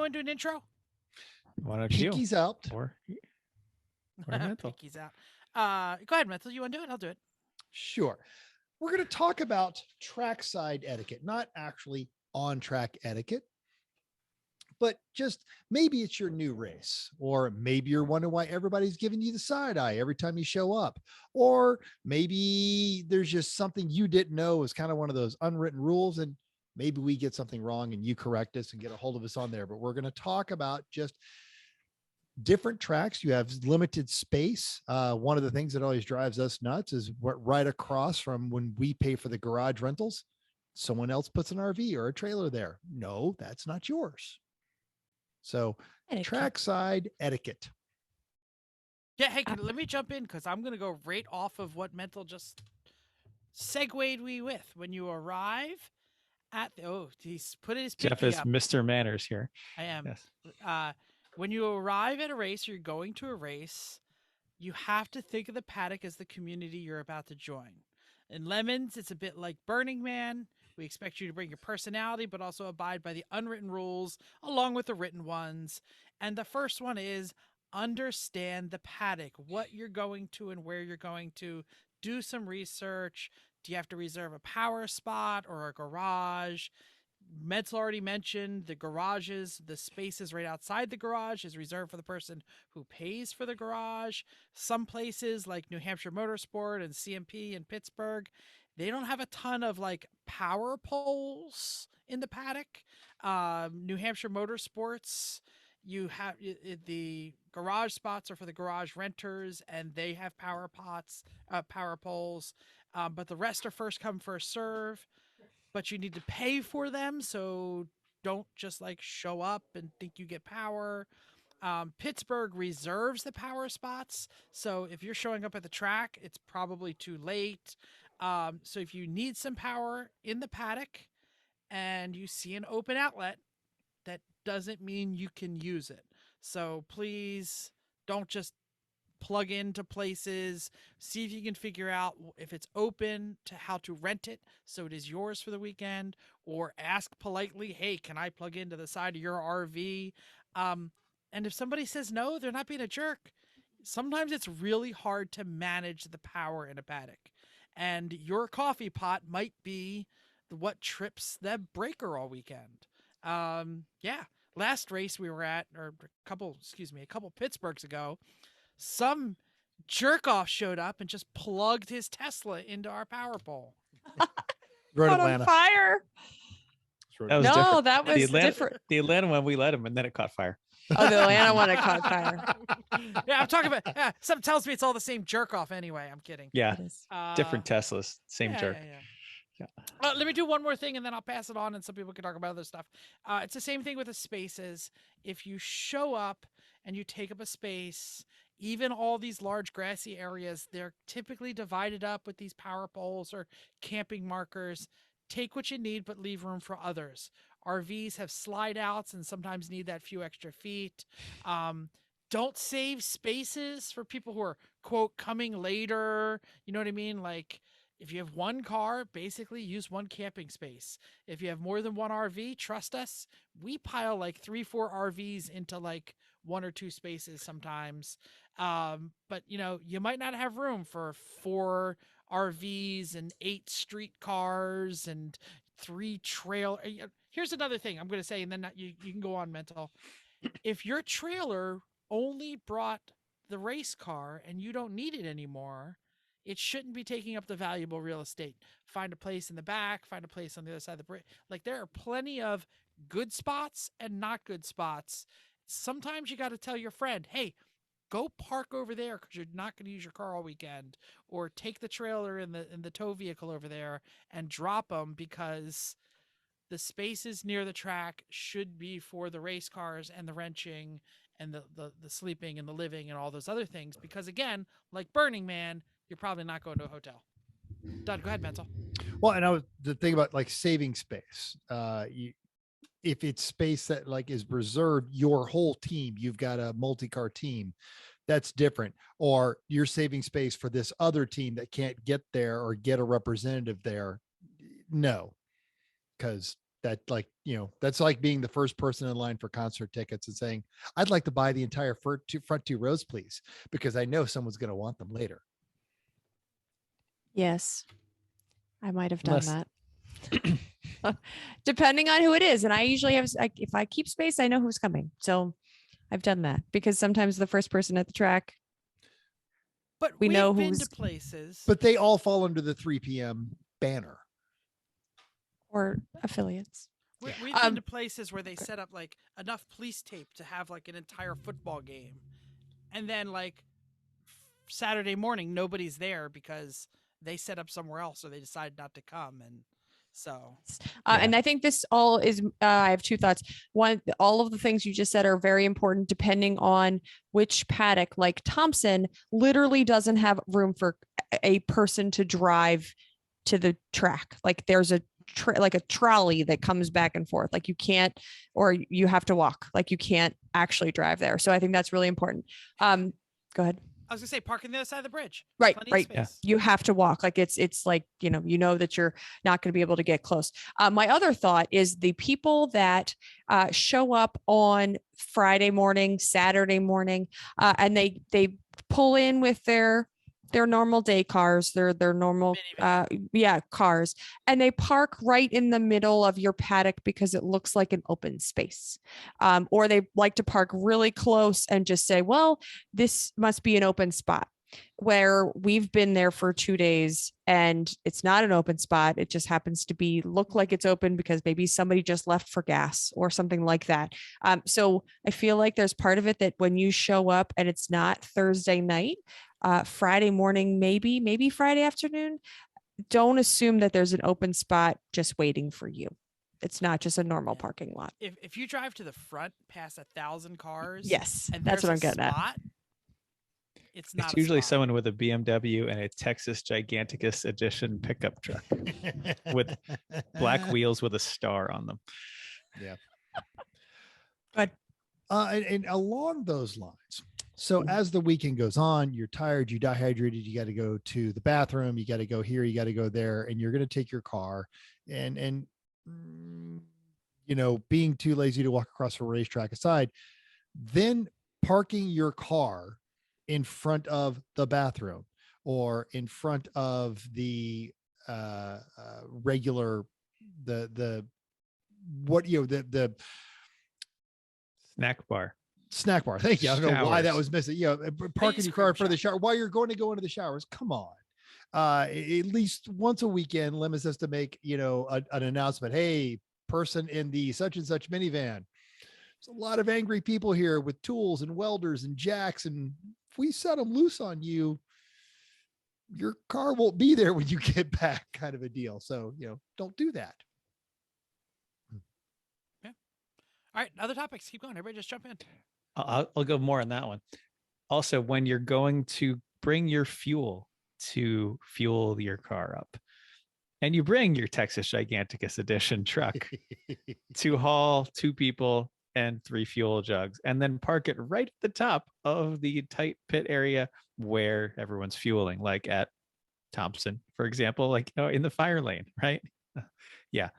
want to do an intro? Why don't Pinky's you? out. Or Mental. Pinky's out. Go ahead, Mental. You want to do it? I'll do it. Sure. We're going to talk about trackside etiquette, not actually on track etiquette, but just maybe it's your new race, or maybe you're wondering why everybody's giving you the side eye every time you show up, or maybe there's just something you didn't know is kind of one of those unwritten rules, and maybe we get something wrong and you correct us and get a hold of us on there. But we're going to talk about just different tracks. You have limited space. One of the things that always drives us nuts is what right across from when we pay for the garage rentals, someone else puts an RV or a trailer there. No, that's not yours. So trackside etiquette. Yeah, hey, let me jump in because I'm going to go right off of what Mental just segued we with. When you arrive at he's put his Jeff pinky is up. Mr. Manners here. I am. Yes. When you arrive at a race, you're going to a race, you have to think of the paddock as the community you're about to join. In Lemons, it's a bit like Burning Man. We expect you to bring your personality, but also abide by the unwritten rules along with the written ones. And the first one is understand the paddock, what you're going to and where you're going to. Do some research. Do you have to reserve a power spot or a garage? Mental already mentioned the garages, the spaces right outside the garage is reserved for the person who pays for the garage. Some places like New Hampshire Motorsport and CMP in Pittsburgh, they don't have a ton of like power poles in the paddock. New Hampshire Motorsports, you have the garage spots are for the garage renters and they have power poles. But the rest are first come, first serve. But you need to pay for them, so don't just like show up and think you get power. Pittsburgh reserves the power spots, so if you're showing up at the track, it's probably too late. So if you need some power in the paddock and you see an open outlet, that doesn't mean you can use it. So please don't just plug into places, see if you can figure out if it's open to how to rent it so it is yours for the weekend, or ask politely, hey, can I plug into the side of your RV? And if somebody says no, they're not being a jerk. Sometimes it's really hard to manage the power in a paddock, and your coffee pot might be what trips that breaker all weekend. Yeah. Last race we were at, or a couple Pittsburghs ago, some jerk off showed up and just plugged his Tesla into our power pole. Road Caught Atlanta. on fire. That was No, different. that was different. The Atlanta one, we let him, and then it caught fire. Oh, the Atlanta one, it caught fire. Yeah, I'm talking about. Something tells me it's all the same jerk off anyway. I'm kidding. Yeah, It is. different Teslas, same jerk. Yeah. Let me do one more thing and then I'll pass it on and some people can talk about other stuff. It's the same thing with the spaces. If you show up and you take up a space, even all these large grassy areas, they're typically divided up with these power poles or camping markers. Take what you need, but leave room for others. RVs have slide outs and sometimes need that few extra feet. Don't save spaces for people who are, quote, coming later. You know what I mean? Like, if you have one car, basically use one camping space. If you have more than one RV, trust us, we pile like 3-4 RVs into like 1 or 2 spaces sometimes. But you might not have room for 4 RVs and 8 street cars and 3 trail. Here's another thing I'm going to say, and then you can go on, Mental. If your trailer only brought the race car and you don't need it anymore, it shouldn't be taking up the valuable real estate. Find a place in the back, find a place on the other side of the bridge. Like, there are plenty of good spots and not good spots. Sometimes you got to tell your friend, hey, go park over there because you're not going to use your car all weekend, or take the trailer in the tow vehicle over there and drop them, because the spaces near the track should be for the race cars and the wrenching and the sleeping and the living and all those other things. Because again, like Burning Man, you're probably not going to a hotel. Done. Go ahead, Mental. Well, and the thing about like saving space, if it's space that like is reserved your whole team, you've got a multi-car team, that's different. Or you're saving space for this other team that can't get there or get a representative there. No, because that like, that's like being the first person in line for concert tickets and saying, I'd like to buy the entire front two rows, please, because I know someone's going to want them later. Yes, I might have done Unless- that. Depending on who it is. And I usually have, if I keep space, I know who's coming. So I've done that because sometimes the first person at the track, But we know we've been who's- to places. But they all fall under the 3 p.m. banner. or affiliates. We've been to places where they set up like enough police tape to have like an entire football game, and then like Saturday morning nobody's there because they set up somewhere else or they decided not to come, and so. And I think this all is, I have two thoughts. One, all of the things you just said are very important depending on which paddock. Like Thompson literally doesn't have room for a person to drive to the track. Like there's a like a trolley that comes back and forth. Like you can't, or you have to walk. Like you can't actually drive there. So I think that's really important. Go ahead. I was gonna say park on the other side of the bridge. Right, Plenty of right. space. You have to walk. Like it's like, you know that you're not going to be able to get close. My other thought is the people that show up on Friday morning, Saturday morning, and they pull in with their normal day cars, their normal cars, and they park right in the middle of your paddock because it looks like an open space. Or they like to park really close and just say, well, this must be an open spot. Where we've been there for 2 days and it's not an open spot. It just happens to look like it's open because maybe somebody just left for gas or something like that. So I feel like there's part of it that when you show up and it's not Thursday night, Friday morning, maybe Friday afternoon, don't assume that there's an open spot just waiting for you. It's not just a normal parking lot. If you drive to the front past 1,000 cars, Yes, and that's what I'm there's a getting at. spot, it's not. It's a usually spot. someone with a BMW and a Texas Giganticus edition pickup truck with black wheels with a star on them. Yeah. Good. And along those lines, so as the weekend goes on, you're tired, you dehydrated, you got to go to the bathroom, you got to go here, you got to go there, and you're going to take your car and being too lazy to walk across a racetrack aside, then parking your car in front of the bathroom or in front of the regular the Snack bar. snack bar. Thank you. I don't know why that Showers. was missing. Parking your car in front of the shower while you're going to go into the showers. Come on. At least once a weekend, Lemons has to make, an announcement. Hey, person in the such and such minivan. There's a lot of angry people here with tools and welders and jacks. And if we set them loose on you, your car won't be there when you get back, kind of a deal. So, don't do that. All right, other topics. Keep going. Everybody just jump in. I'll go more on that one. Also, when you're going to bring your fuel to fuel your car up, and you bring your Texas Giganticus edition truck to haul 2 people and 3 fuel jugs, and then park it right at the top of the tight pit area where everyone's fueling, like at Thompson, for example, like in the fire lane, right? Yeah.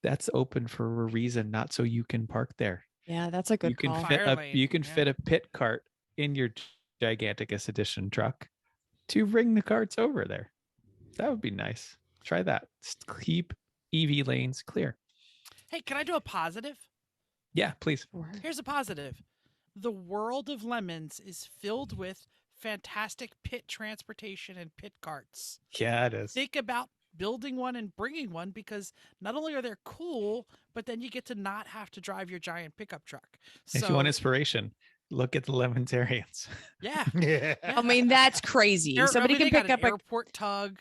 That's open for a reason, not so you can park there. Yeah, that's a good You can call. fit Fire lane, you can yeah. fit a pit cart in your Giganticus edition truck to bring the carts over there. That would be nice. Try that. Keep EV lanes clear. Hey, can I do a positive? Yeah, please. Here's a positive. The world of Lemons is filled with fantastic pit transportation and pit carts. Yeah, it is. Think about building one and bringing one, because not only are they cool, but then you get to not have to drive your giant pickup truck. If you want inspiration, look at the Lemontarians. Yeah. Yeah. I mean, that's crazy. Somebody can pick up an a airport tug.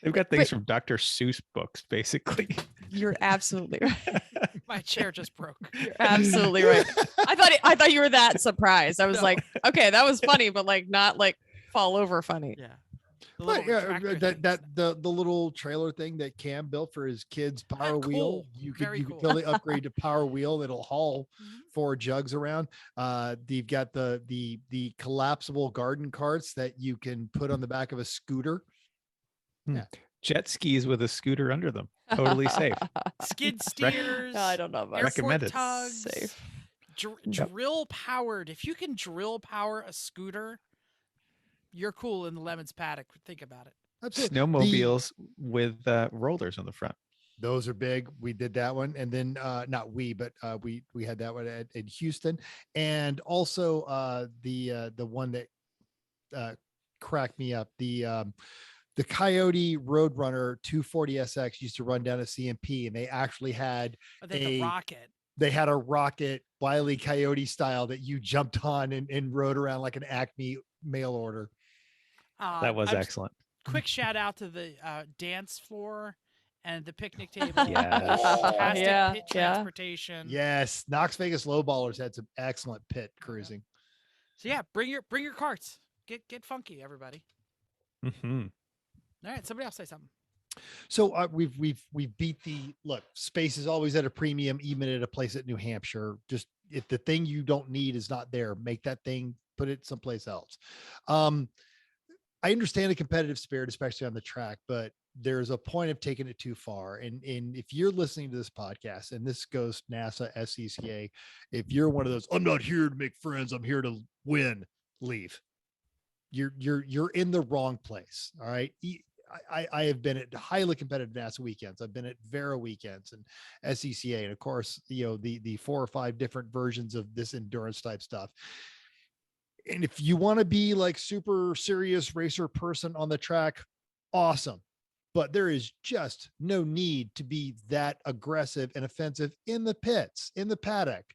They've got things from Dr. Seuss books, basically. You're absolutely right. My chair just broke. You're absolutely right. I thought you were that surprised. I was No. like, okay, that was funny, but like not like fall over funny. Yeah. The But little retractor things. the little trailer thing that Cam built for his kid's power wheel, cool. you could Very you could cool. totally upgrade to power wheel. It'll haul Mhm. 4 jugs around. You've got the collapsible garden carts that you can put on the back of a scooter. Do jet skis with a scooter under them. Totally safe. Skid steers. I don't know about airport Recommended. tugs. safe. Yep. Drill powered. If you can drill power a scooter, you're cool in the Lemons paddock. Think about it. Absolutely. Snowmobiles with rollers on the front. Those are big. We did that one, and then not we, but we had that one in Houston, and also the one that cracked me up. The Coyote Roadrunner 240SX used to run down a CMP, and they actually had The rocket. They had a rocket Wile E. Coyote style that you jumped on and rode around like an Acme mail order. That was excellent. Quick shout out to the dance floor and the picnic table. Yes. Fantastic pit transportation. Yes, Knox Vegas Lowballers had some excellent pit cruising. So yeah, bring your carts. Get funky, everybody. Mm-hmm. All right, somebody else say something. So we've beat the look. Space is always at a premium, even at a place at New Hampshire. Just if the thing you don't need is not there, make that thing, put it someplace else. I understand a competitive spirit, especially on the track, but there's a point of taking it too far. And if you're listening to this podcast, and this goes NASA, SCCA, if you're one of those, I'm not here to make friends, I'm here to win, leave. You're in the wrong place. All right. I have been at highly competitive NASA weekends. I've been at Vera weekends and SCCA, and of course, the 4 or 5 different versions of this endurance type stuff. And if you want to be like super serious racer person on the track, awesome. But there is just no need to be that aggressive and offensive in the pits, in the paddock.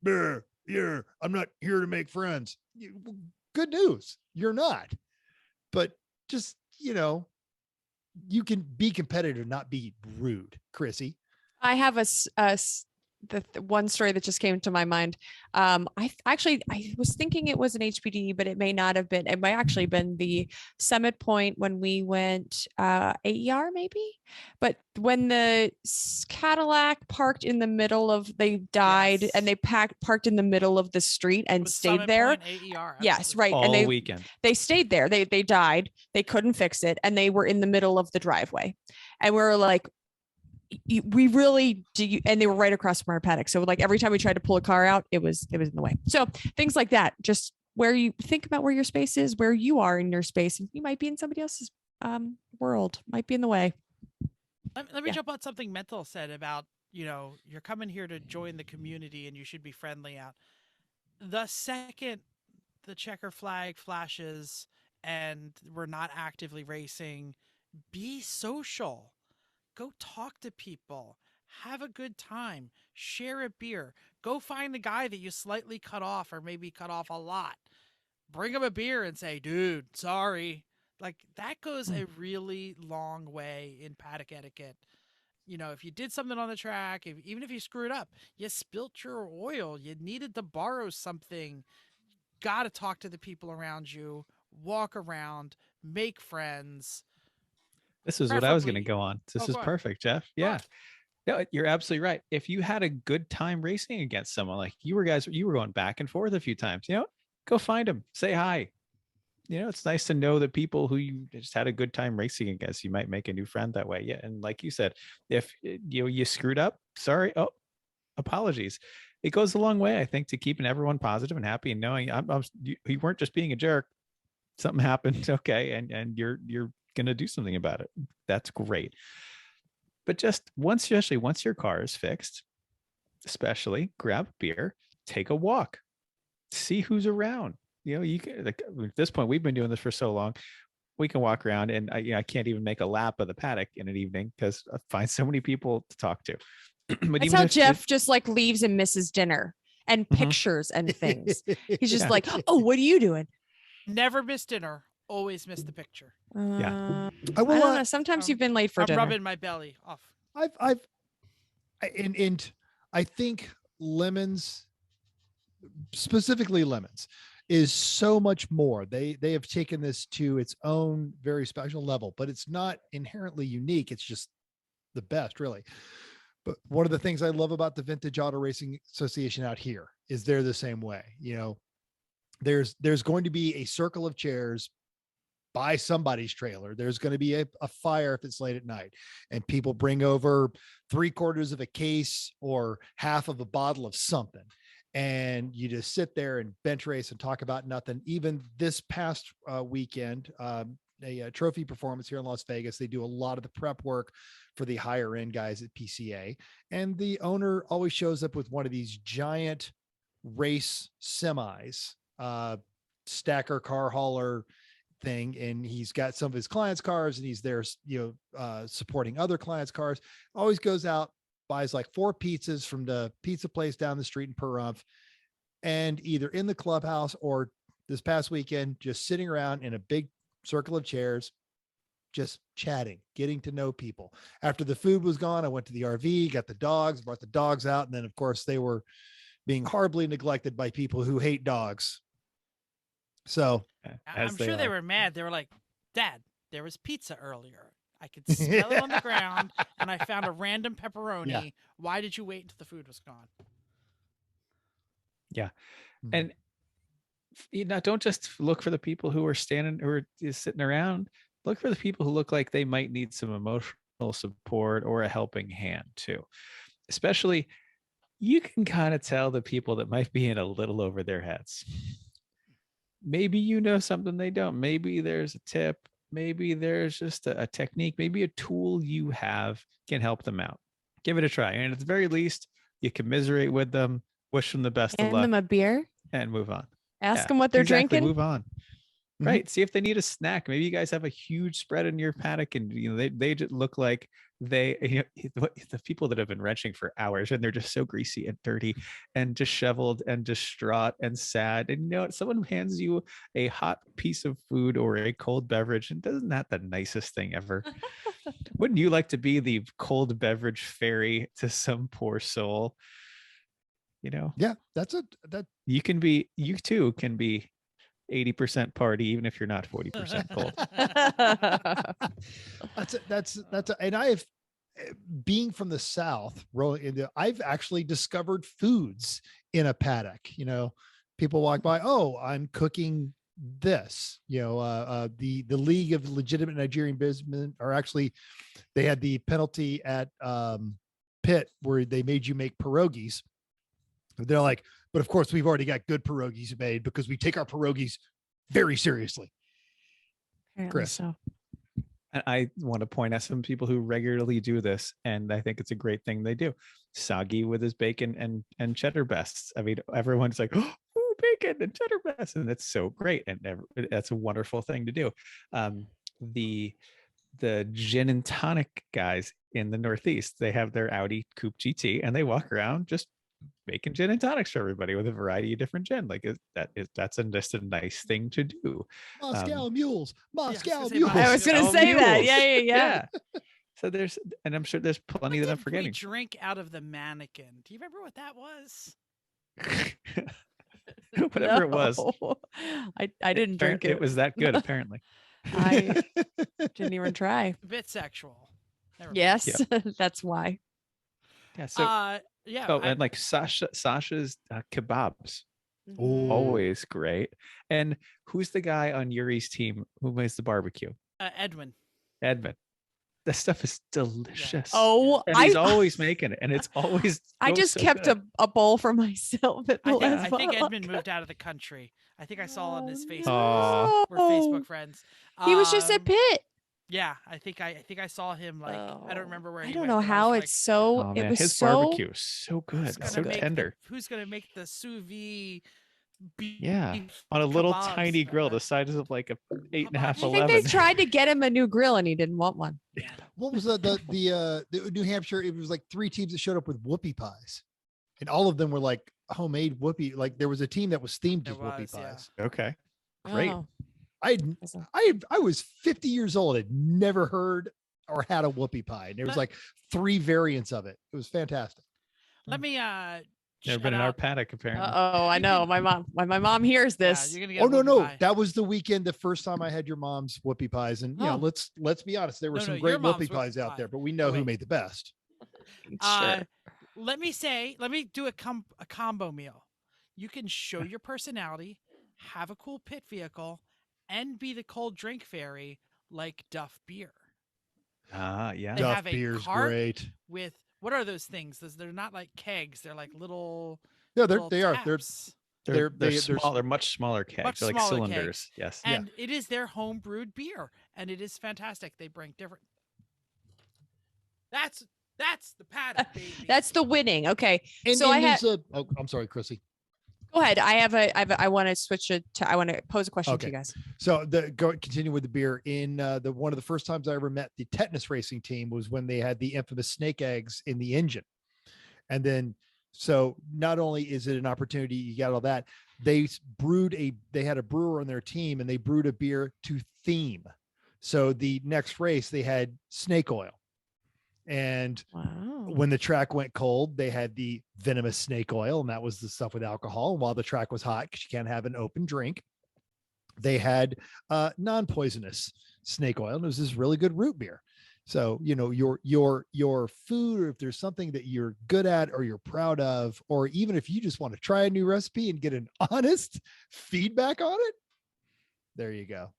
Yeah, I'm not here to make friends. Good news. You're not. But just, you can be competitive, not be rude. Chrissy. I have the one story that just came to my mind. I was thinking it was an HPD, but it may not have been. It might actually been the Summit Point when we went AER maybe. But when the Cadillac parked in the middle of, they died, Yes. and they parked in the middle of the street and With stayed Summit there. Point, AER, Yes, absolutely. right. All And weekend. they stayed there. They died. They couldn't fix it, and they were in the middle of the driveway. And we were like, we really do. And they were right across from our paddock. So like every time we tried to pull a car out, it was in the way. So things like that, just where you think about where your space is, where you are in your space, and you might be in somebody else's world, might be in the way. Let me jump on something Mental said about, you're coming here to join the community and you should be friendly out. The second the checker flag flashes and we're not actively racing, be social. Go talk to people. Have a good time. Share a beer. Go find the guy that you slightly cut off or maybe cut off a lot. Bring him a beer and say, dude, sorry. Like that goes a really long way in paddock etiquette. If you did something on the track, even if you screwed up, you spilt your oil, you needed to borrow something, got to talk to the people around you, walk around, make friends. This is what I was going to Preferably- go on. This Oh, is go on. perfect, Jeff. Go Yeah. on. No, you're absolutely right. If you had a good time racing against someone, like you were going back and forth a few times, go find them, say hi. It's nice to know the people who you just had a good time racing against. You might make a new friend that way. Yeah. And like you said, if you screwed up, sorry. Oh, apologies. It goes a long way, I think, to keeping everyone positive and happy and knowing you weren't just being a jerk. Something happened. Okay. And you're going to do something about it. That's great. But just especially once your car is fixed, especially grab a beer, take a walk, see who's around. You can, like, at this point, we've been doing this for so long. We can walk around, and I can't even make a lap of the paddock in an evening because I find so many people to talk to. But That's how Jeff just like leaves and misses dinner and pictures and things. He's just Yeah. like, oh, what are you doing? Never miss dinner. Always miss the picture. I I will. don't know. Sometimes you've been late for I'm dinner. rubbing my belly off. And I think lemons, specifically lemons, is so much more. They have taken this to its own very special level, but it's not inherently unique. It's just the best, really. But one of the things I love about the Vintage Auto Racing Association out here is they're the same way. There's going to be a circle of chairs by somebody's trailer. There's going to be a fire if it's late at night, and people bring over 3/4 of a case or half of a bottle of something. And you just sit there and bench race and talk about nothing. Even this past weekend, a trophy performance here in Las Vegas, they do a lot of the prep work for the higher end guys at PCA. And the owner always shows up with one of these giant race semis, stacker car hauler thing. And he's got some of his clients' cars, and he's there, supporting other clients' cars. Always goes out, buys like 4 pizzas from the pizza place down the street in Pahrump, and either in the clubhouse or this past weekend, just sitting around in a big circle of chairs, just chatting, getting to know people. After the food was gone, I went to the RV, got the dogs, brought the dogs out. And then of course they were being horribly neglected by people who hate dogs. So I'm sure they were mad. They were like, Dad, there was pizza earlier. I could smell it on the ground, and I found a random pepperoni. Yeah. Why did you wait until the food was gone? Yeah. And don't just look for the people who are standing or just sitting around. Look for the people who look like they might need some emotional support or a helping hand too. Especially, you can kind of tell the people that might be in a little over their heads. Maybe you know something they don't. Maybe there's a tip. Maybe there's just a technique. Maybe a tool you have can help them out. Give it a try. And at the very least, you commiserate with them, wish them the best of Hand luck, them a beer. and move on. Ask them what they're drinking. Move on. Right. See if they need a snack. Maybe you guys have a huge spread in your paddock, and they just look like the people that have been wrenching for hours, and they're just so greasy and dirty and disheveled and distraught and sad. And someone hands you a hot piece of food or a cold beverage, and isn't that the nicest thing ever? Wouldn't you like to be the cold beverage fairy to some poor soul? Yeah, that you too can be 80% party, even if you're not 40% cold. And I've, being from the South, I've actually discovered foods in a paddock. People walk by, oh, I'm cooking this. The League of Legitimate Nigerian Businessmen are actually, they had the penalty at Pitt where they made you make pierogies. They're like, but of course we've already got good pierogies made because we take our pierogies very seriously. Apparently Chris. so. And I want to point out some people who regularly do this, and I think it's a great thing they do. Soggy with his bacon and cheddar bests. I mean, everyone's like, oh, bacon and cheddar bests, and that's so great, and that's a wonderful thing to do. The gin and tonic guys in the Northeast, they have their Audi Coupe GT, and they walk around just making gin and tonics for everybody with a variety of different gin. That's just a nice thing to do. Moscow mules. I was going to say that. Yeah. So and I'm sure there's plenty that I'm forgetting. We drink out of the mannequin. Do you remember what that was? Whatever it was. I didn't drink it. It was that good, apparently. I didn't even try. A bit sexual. Yes, that's why. Yeah. So yeah. And like Sasha's kebabs, Ooh. always great. And who's the guy on Yuri's team who makes the barbecue? Edwin. That stuff is delicious. Yeah. Oh, and he's always making it, and it's always. I just kept a bowl for myself at the last I think potluck. Edmund moved out of the country. I think I saw on his Facebook. Aw. We're Facebook friends. He was just at Pitt. Yeah, I think I saw him like I don't remember where. I he don't went, know but I how was it's so. Oh, it man, was his so barbecue is so good, so tender. Who's gonna make the sous vide? Yeah, on a little kebabs, tiny grill the size of like a 8.5 I think 11. they tried to get him a new grill and he didn't want one. What was the New Hampshire? It was like 3 teams that showed up with whoopie pies, and all of them were like homemade whoopie. Like there was a team that was themed as whoopie pies. Okay, great. Oh. I was 50 years old. I'd never heard or had a whoopie pie. And there was like 3 variants of it. It was fantastic. Let me Never been in our paddock, apparently. Oh, I know. When my mom hears this. You're gonna get Oh no, whoopie pie. that was the weekend. The first time I had your mom's whoopie pies, and let's be honest, there were some great your mom's whoopie pies whoopie out pie. there, but we know Wait. who made the best. Sure. Let me do a combo meal. You can show your personality, have a cool pit vehicle, and be the cold drink fairy like Duff Beer. Yeah. They Duff have a beer's cart great. with what are those things? They're not like kegs. They're like little Yeah, little they are. taps, They're small. They're much smaller kegs. much They're like smaller cylinders. kegs. Yes. Yeah. And it is their home brewed beer, and it is fantastic. They bring different. That's the paddock, baby. That's the winning. Okay. And, So I there's have, oh, I'm sorry, Chrissy. go ahead. I want to switch it to, I want to pose a question to Okay. you guys. So continue with the beer. In the one of the first times I ever met the tetanus racing team was when they had the infamous snake eggs in the engine. And then, so not only is it an opportunity, you got all that, they had a brewer on their team and they brewed a beer to theme. So the next race they had snake oil. And Wow. when the track went cold, they had the venomous snake oil, and that was the stuff with alcohol. And while the track was hot, because you can't have an open drink, they had non-poisonous snake oil, and it was this really good root beer. So, your food, or if there's something that you're good at or you're proud of, or even if you just want to try a new recipe and get an honest feedback on it, there you go.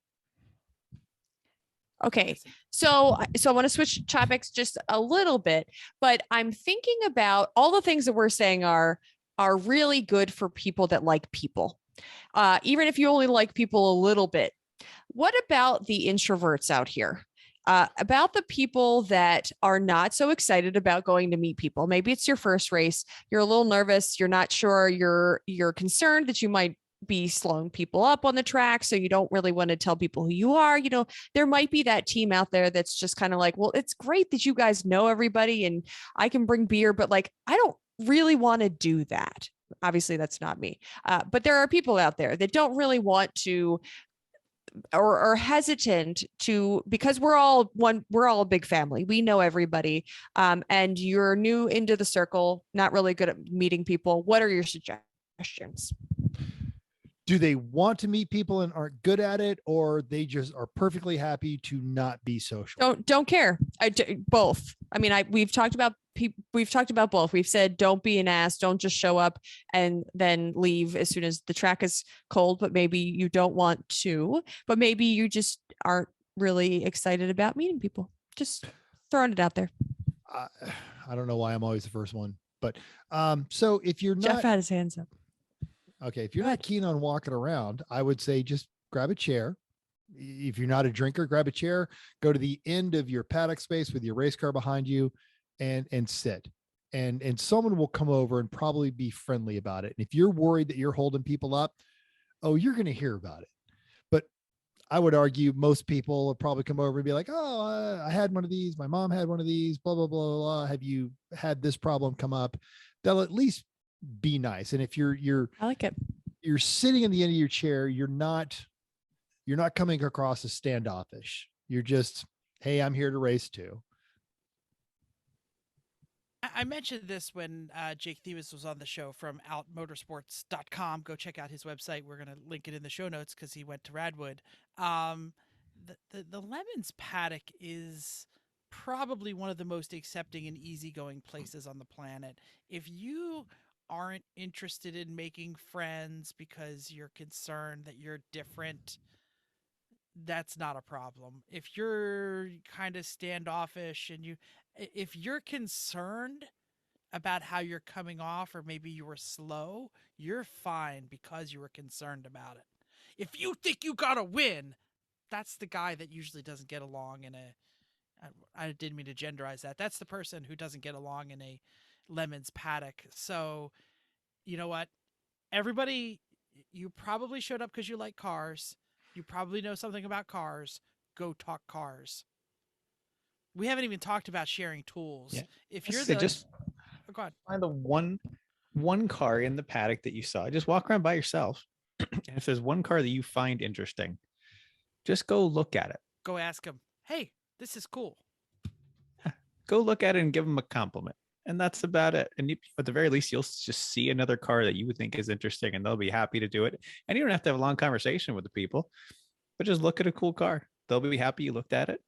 Okay. So I want to switch topics just a little bit, but I'm thinking about all the things that we're saying are really good for people that like people. Even if you only like people a little bit. What about the introverts out here? About the people that are not so excited about going to meet people. Maybe it's your first race. You're a little nervous. You're not sure. You're concerned that you might be slowing people up on the track. So you don't really want to tell people who you are. There might be that team out there that's just kind of like, well, it's great that you guys know everybody and I can bring beer, but like, I don't really want to do that. Obviously that's not me. But there are people out there that don't really want to, or hesitant to, because we're all a big family. We know everybody. And you're new into the circle, not really good at meeting people. What are your suggestions? Do they want to meet people and aren't good at it, or they just are perfectly happy to not be social? Don't care. Both. I mean, we've talked about both. We've said don't be an ass, don't just show up and then leave as soon as the track is cold, but maybe you don't want to, but maybe you just aren't really excited about meeting people. Just throwing it out there. I don't know why I'm always the first one, but so if you're Jeff not had his hands up. okay, if you're not keen on walking around, I would say just grab a chair. If you're not a drinker, grab a chair, go to the end of your paddock space with your race car behind you and sit. And someone will come over and probably be friendly about it. And if you're worried that you're holding people up, you're going to hear about it. But I would argue most people will probably come over and be like, I had one of these. My mom had one of these, blah, blah, blah, blah. Have you had this problem come up? They'll at least be nice. And if I like it. You're sitting in the end of your chair, you're not coming across as standoffish. You're just, hey, I'm here to race too. I mentioned this when Jake Thieves was on the show from outmotorsports.com. Go check out his website. We're going to link it in the show notes because he went to Radwood. The Lemons paddock is probably one of the most accepting and easygoing places on the planet. If you aren't interested in making friends because you're concerned that you're different, that's not a problem. If you're kind of standoffish and if you're concerned about how you're coming off, or maybe you were slow, you're fine because you were concerned about it. If you think you gotta win, that's the guy that usually doesn't get along in I didn't mean to genderize that. That's the person who doesn't get along in a Lemons paddock. So, you know what? Everybody, you probably showed up because you like cars. You probably know something about cars. Go talk cars. We haven't even talked about sharing tools. Yeah. If you're just go ahead. find the one car in the paddock that you saw. Just walk around by yourself. And if there's one car that you find interesting, just go look at it. Go ask them, hey, this is cool. Go look at it and give them a compliment. And that's about it. And at the very least, you'll just see another car that you would think is interesting and they'll be happy to do it. And you don't have to have a long conversation with the people, but just look at a cool car. They'll be happy you looked at it.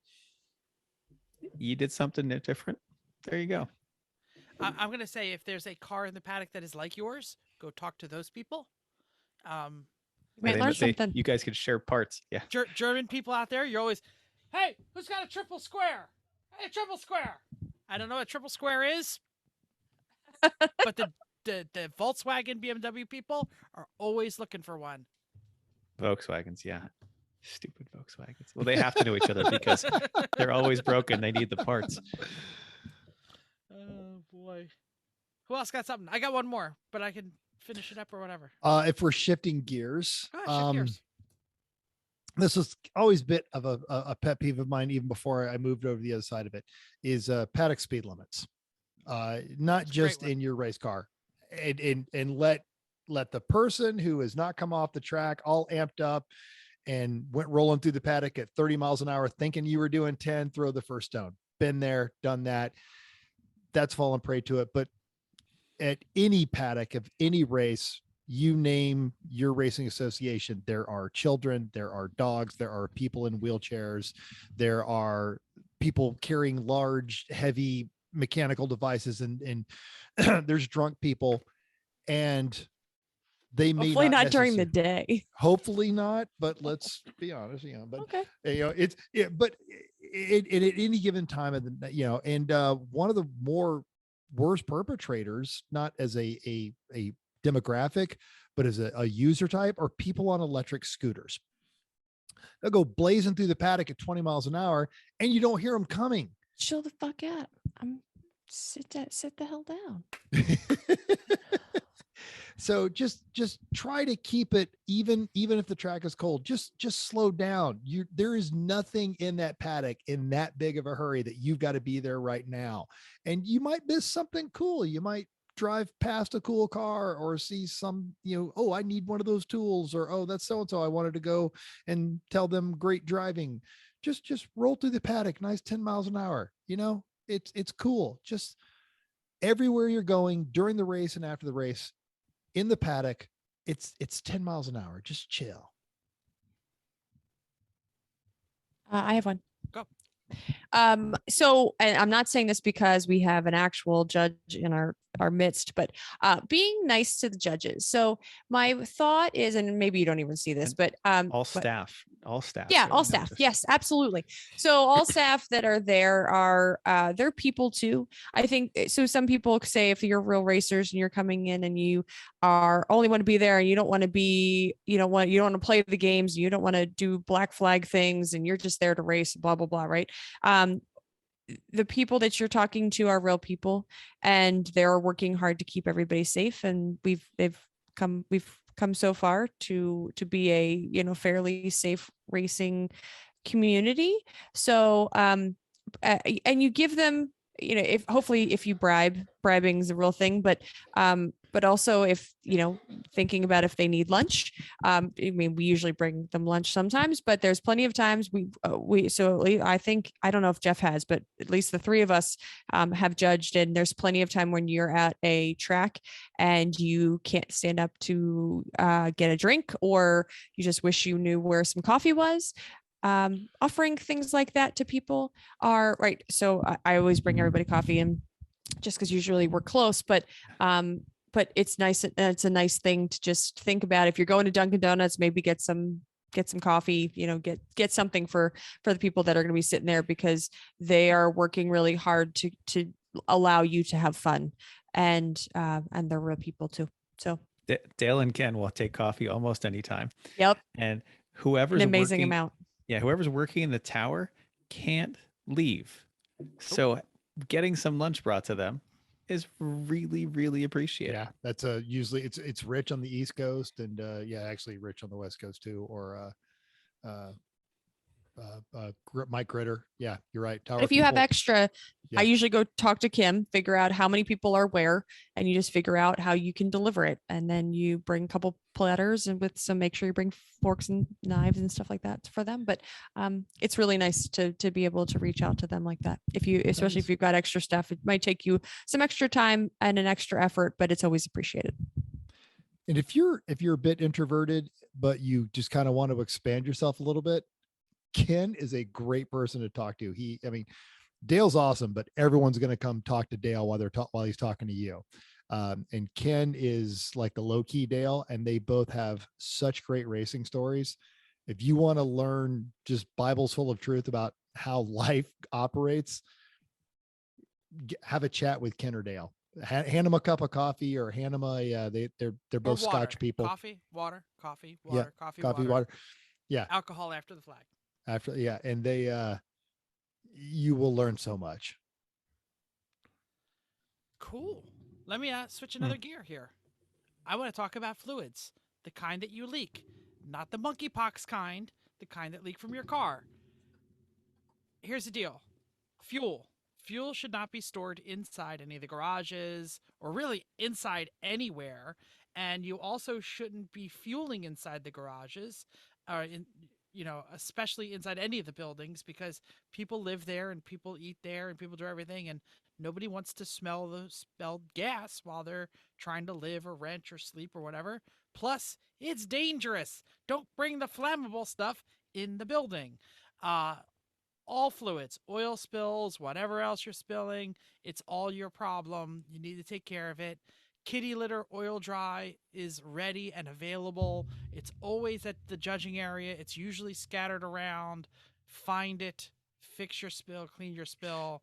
You did something different. There you go. I'm going to say if there's a car in the paddock that is like yours, go talk to those people. You might learn something. You guys could share parts. Yeah. German people out there, you're always, hey, who's got a triple square? Hey, triple square. I don't know what triple square is, but the Volkswagen BMW people are always looking for one. Volkswagens, yeah. Stupid Volkswagens. Well, they have to know each other because they're always broken. They need the parts. Oh boy. Who else got something? I got one more, but I can finish it up or whatever. If we're shifting gears, Shift gears. this was always a bit of a pet peeve of mine, even before I moved over to the other side of it, is paddock speed limits. Not just in your race car, and let the person who has not come off the track all amped up and went rolling through the paddock at 30 miles an hour, thinking you were doing 10, throw the first stone. Been there, done that. That's fallen prey to it. But at any paddock of any race, you name your racing association, there are children, there are dogs, there are people in wheelchairs, there are people carrying large, heavy mechanical devices, and there's drunk people, and they may Hopefully not during the day. Hopefully not, but let's be honest, but Okay. but at any given time of the, and one of the worst perpetrators, not as a demographic, but as a user type, are people on electric scooters. They'll go blazing through the paddock at 20 miles an hour and you don't hear them coming. Chill the fuck out. Sit the hell down. So just try to keep it even if the track is cold. Just slow down. There is nothing in that paddock in that big of a hurry that you've got to be there right now. And you might miss something cool. You might drive past a cool car or see some, oh, I need one of those tools, or oh, that's so and so. I wanted to go and tell them great driving. Just roll through the paddock, nice 10 miles an hour. It's cool. Just everywhere you're going during the race and after the race, in the paddock, it's 10 miles an hour. Just chill. I have one. Go. So, and I'm not saying this because we have an actual judge in our midst, but being nice to the judges. So my thought is, and maybe you don't even see this, but all staff. Yeah, all staff. Yes, absolutely. So all staff that are there are they're people too. I think so. Some people say if you're real racers and you're coming in and you are only want to be there and you don't want to play the games, you don't want to do black flag things, and you're just there to race, blah blah blah, right? The people that you're talking to are real people, and they're working hard to keep everybody safe. And we've come so far to be a fairly safe racing community. So and you give them, if you bribing is a real thing, but also if thinking about if they need lunch. I mean, we usually bring them lunch sometimes, but there's plenty of times I think, I don't know if Jeff has, but at least the three of us have judged, and there's plenty of time when you're at a track and you can't stand up to get a drink, or you just wish you knew where some coffee was. Offering things like that to people are right. So I always bring everybody coffee, and just because usually we're close, but it's nice. It's a nice thing to just think about. If you're going to Dunkin' Donuts, maybe get some coffee, get something for the people that are going to be sitting there, because they are working really hard to allow you to have fun, and they're real people too. So Dale and Ken will take coffee almost anytime. Yep. And whoever's an amazing amount. Yeah. Whoever's working in the tower can't leave. So getting some lunch brought to them is really, really appreciated. Yeah, that's usually it's Rich on the East Coast, and actually Rich on the West Coast too, or Mike Gritter. Yeah, you're right. Tower if you have people. extra, Yeah. I usually go talk to Kim, figure out how many people are where, and you just figure out how you can deliver it. And then you bring a couple platters and make sure you bring forks and knives and stuff like that for them. But it's really nice to be able to reach out to them like that. Especially if you've got extra stuff, it might take you some extra time and an extra effort, but it's always appreciated. And if you're a bit introverted, but you just kind of want to expand yourself a little bit, Ken is a great person to talk to. Dale's awesome, but everyone's going to come talk to Dale while he's talking to you. And Ken is like the low key Dale, and they both have such great racing stories. If you want to learn just Bibles full of truth about how life operates, have a chat with Ken or Dale. Hand them a cup of coffee or hand them a, they're Or both water. Scotch people. Coffee, water, coffee, Yeah, water, coffee, coffee, water. water. Yeah. Alcohol after the flag. After, yeah. And they, you will learn so much. Cool. Let me switch another gear here. I want to talk about fluids, the kind that you leak, not the monkeypox kind, the kind that leak from your car. Here's the deal. Fuel. Fuel should not be stored inside any of the garages or really inside anywhere. And you also shouldn't be fueling inside the garages, especially inside any of the buildings, because people live there and people eat there and people do everything. And nobody wants to smell the spelled gas while they're trying to live or rent or sleep or whatever. Plus, it's dangerous. Don't bring the flammable stuff in the building. All fluids, oil spills, whatever else you're spilling, it's all your problem. You need to take care of it. Kitty litter oil dry is ready and available. It's always at the judging area. It's usually scattered around. Find it, fix your spill, clean your spill.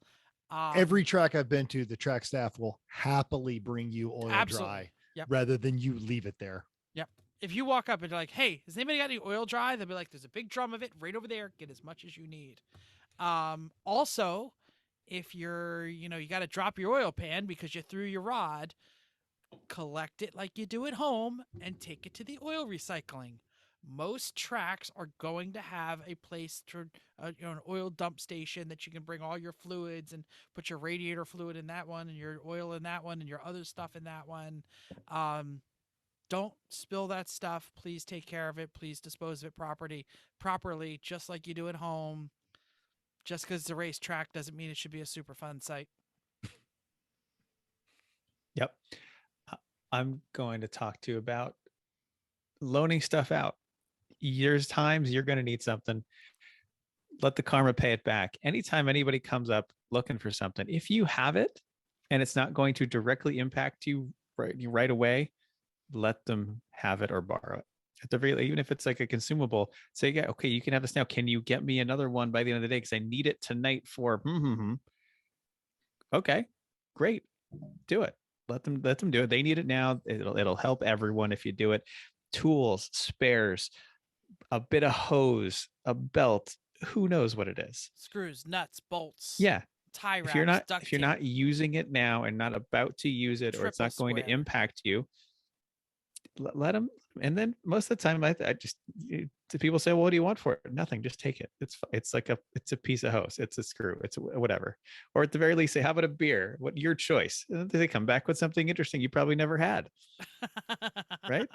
Every track I've been to, the track staff will happily bring you oil dry rather than you leave it there. Yep. If you walk up and you're like, hey, has anybody got any oil dry? They'll be like, there's a big drum of it right over there. Get as much as you need. Also, if you got to drop your oil pan because you threw your rod, collect it like you do at home and take it to the oil recycling. Most tracks are going to have a place to, an oil dump station that you can bring all your fluids and put your radiator fluid in that one and your oil in that one and your other stuff in that one. Don't spill that stuff. Please take care of it. Please dispose of it properly, just like you do at home. Just because it's a racetrack doesn't mean it should be a super fun site. Yep. I'm going to talk to you about loaning stuff out. There's times you're going to need something. Let the karma pay it back. Anytime anybody comes up looking for something, if you have it and it's not going to directly impact you right away, let them have it or borrow it. At the very, even if it's like a consumable, say, yeah, okay, you can have this now. Can you get me another one by the end of the day? Because I need it tonight for. Okay, great, do it. Let them do it. They need it now. It'll help everyone if you do it. Tools, spares, a bit of hose, a belt. Who knows what it is? Screws, nuts, bolts. Yeah. Tie wraps. If you're not using it now and not about to use it, or it's not going to impact you, let them. And then most of the time, I just, people say, well, what do you want for it? Nothing. Just take it. It's a piece of hose. It's a screw. It's whatever. Or at the very least, say, how about a beer? What your choice? And they come back with something interesting you probably never had. Right?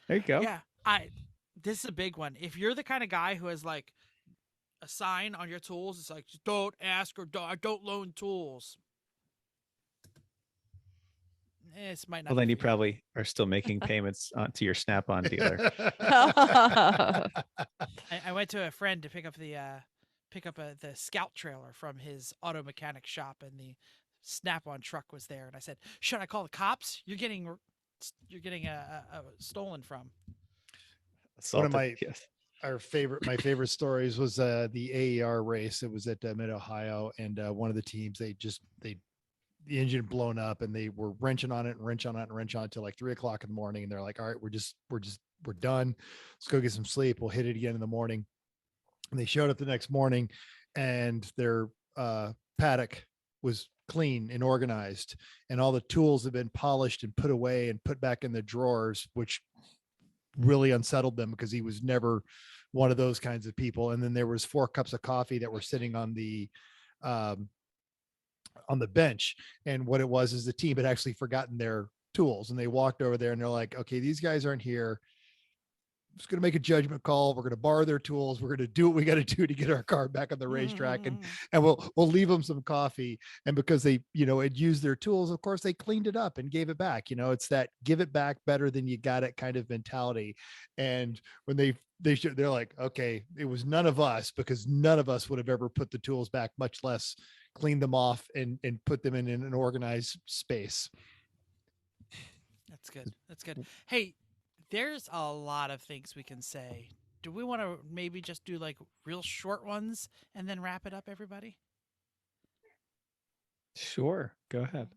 There you go. Yeah. This is a big one. If you're the kind of guy who has like a sign on your tools, it's like, don't ask or don't loan tools. This might not. Well, then you probably are still making payments to your Snap-on dealer. I went to a friend to pick up the Scout trailer from his auto mechanic shop, and the Snap-on truck was there. And I said, "Should I call the cops? You're getting stolen from." Assaulted. One of my favorite stories was the AER race. It was at Mid Ohio, and one of the teams the engine blown up, and they were wrenching on it till like 3 o'clock in the morning. And they're like, all right, we're done. Let's go get some sleep. We'll hit it again in the morning. And they showed up the next morning, and their paddock was clean and organized, and all the tools had been polished and put away and put back in the drawers, which really unsettled them because he was never one of those kinds of people. And then there was 4 cups of coffee that were sitting on the bench. And what it was is the team had actually forgotten their tools, and they walked over there and they're like, okay, these guys aren't here. I'm just going to make a judgment call. We're going to borrow their tools. We're going to do what we got to do to get our car back on the racetrack, and we'll leave them some coffee. And because they, had used their tools, of course, they cleaned it up and gave it back. It's that give it back better than you got it kind of mentality. And when they're like, okay, it was none of us, because none of us would have ever put the tools back, much less clean them off and put them in an organized space. That's good. That's good. Hey, there's a lot of things we can say. Do we want to maybe just do like real short ones and then wrap it up, everybody? Sure. Go ahead.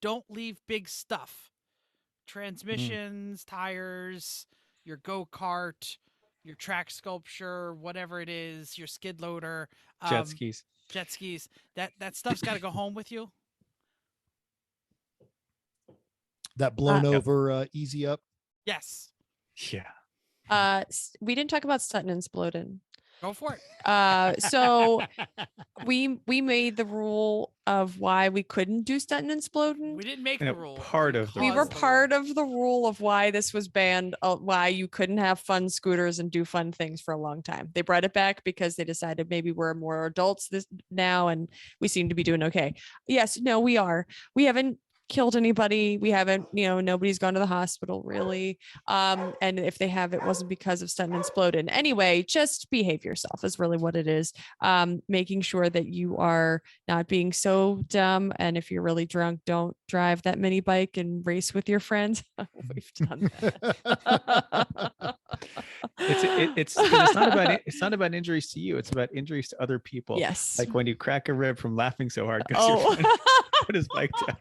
Don't leave big stuff. Transmissions, tires, your go-kart, your track sculpture, whatever it is, your skid loader, Jet skis. jet skis. That stuff's got to go home with you. That blown over easy up. Yes. Yeah. We didn't talk about Sutton and Sploden. Go for it. So we made the rule of why we couldn't do Sutton and Sploden. We didn't make No, the rule. part of the We were caused the part rule. of the rule of why this was banned, why you couldn't have fun scooters and do fun things for a long time. They brought it back because they decided maybe we're more adults now and we seem to be doing okay. Yes, no, we are. We haven't killed anybody. We haven't, nobody's gone to the hospital really. And if they have, it wasn't because of Sutton and Sploden. Anyway, just behave yourself is really what it is. Making sure that you are not being so dumb. And if you're really drunk, don't drive that mini bike and race with your friends. We've done that. It's not about injuries to you. It's about injuries to other people. Yes. Like when you crack a rib from laughing so hard because your friend put his bike down.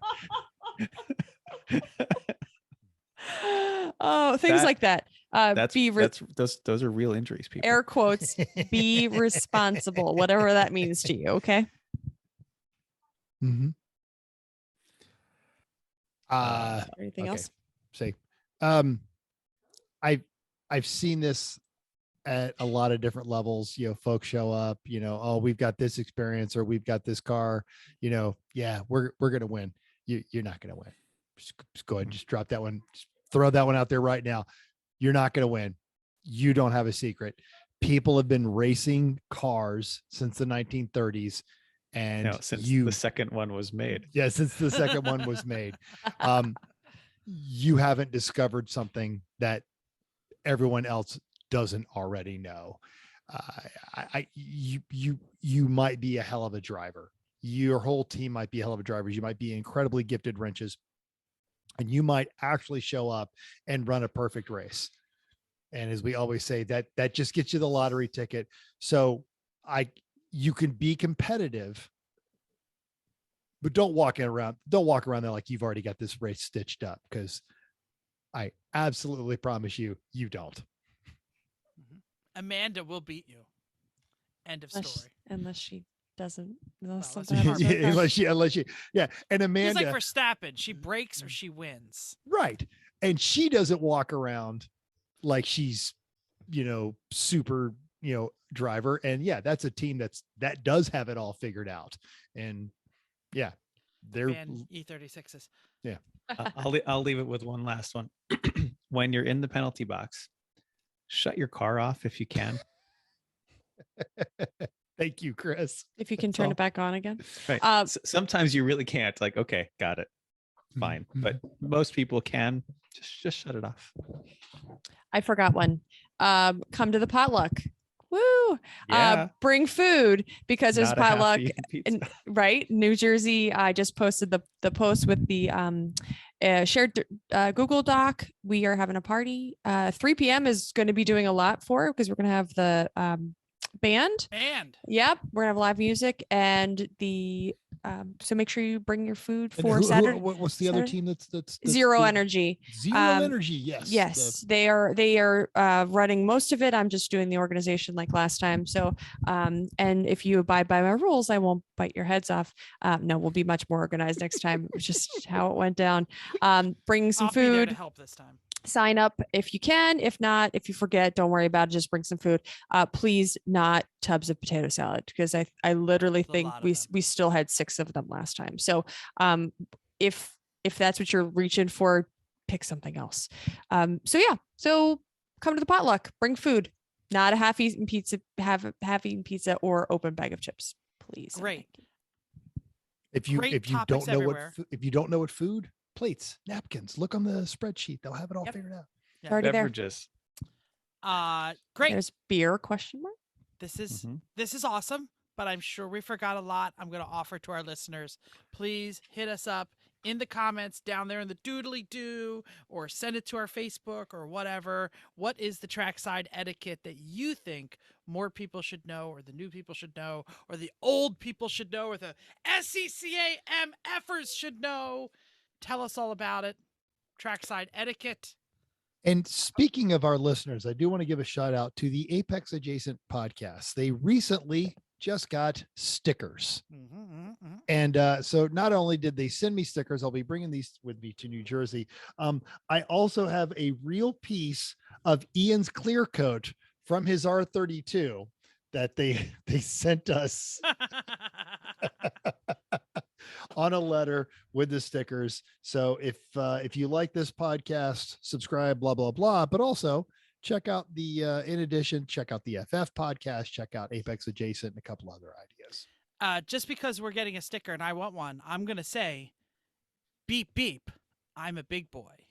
Oh, things like that. Those are real injuries, people. Air quotes, be responsible, whatever that means to you. Okay. Mm-hmm. Anything else? Say, I've seen this at a lot of different levels. Folks show up, oh, we've got this experience or we've got this car, yeah, we're going to win. You're not going to win. Just go ahead and just drop that one. Just throw that one out there right now. You're not going to win. You don't have a secret. People have been racing cars since the 1930s. And since the second one was made. Yeah, since the second one was made. You haven't discovered something that everyone else doesn't already know. You might be a hell of a driver. Your whole team might be a hell of a drivers. You might be incredibly gifted wrenches, and you might actually show up and run a perfect race. And as we always say, that just gets you the lottery ticket. So you can be competitive, but don't walk around there like you've already got this race stitched up, because I absolutely promise you don't. Amanda will beat you. End of story. Unless she doesn't. Unless she, yeah. And Amanda, she's like Verstappen. She breaks or she wins. Right. And she doesn't walk around like she's, super, driver. And yeah, that's a team that does have it all figured out. And yeah, they're E36s. Yeah. I'll leave it with one last one. When you're in the penalty box, shut your car off if you can. Thank you, Chris. If you can turn it back on again. Right. Sometimes you really can't. Like, okay, got it. Fine. But most people can. Just shut it off. I forgot one. Come to the potluck. Woo! Yeah. Bring food because there's Not a potluck. half-eaten pizza. Right, New Jersey. I just posted the post with the shared Google Doc. We are having a party. 3 p.m. is going to be doing a lot for because we're going to have the band. Yep, we're gonna have live music and the so make sure you bring your food for Saturday. What's the other team that's Zero Energy? Zero Energy, yes. Yes, they are running most of it. I'm just doing the organization like last time. So and if you abide by my rules, I won't bite your heads off. No, we'll be much more organized next time. It's just how it went down. Bring some I'll be there food. to help this time. Sign up if you can. If not, if you forget, don't worry about it. Just bring some food. Please not tubs of potato salad because I literally think we still had 6 of them last time. So if that's what you're reaching for, pick something else. So come to the potluck, bring food, not a half-eaten pizza, half-eaten pizza or open bag of chips, please. Great. If you don't know what food, plates, napkins, look on the spreadsheet. They'll have it all figured out. Yeah. Already Beverages. Great. There's beer ? This is awesome. but I'm sure we forgot a lot. I'm going to offer to our listeners. Please hit us up in the comments down there in the doodly doo, or send it to our Facebook or whatever. What is the trackside etiquette that you think more people should know, or the new people should know, or the old people should know, or the SCCAMFers should know? Tell us all about it. Trackside etiquette. And speaking of our listeners, I do want to give a shout out to the Apex Adjacent podcast. They recently just got stickers. And so not only did they send me stickers, I'll be bringing these with me to New Jersey. I also have a real piece of Ian's clear coat from his R32 that they sent us on a letter with the stickers. So if you like this podcast, subscribe, blah, blah, blah, but also check out in addition, check out the FF podcast, check out Apex Adjacent and a couple other ideas. Just because we're getting a sticker and I want one, I'm going to say, beep, beep, I'm a big boy.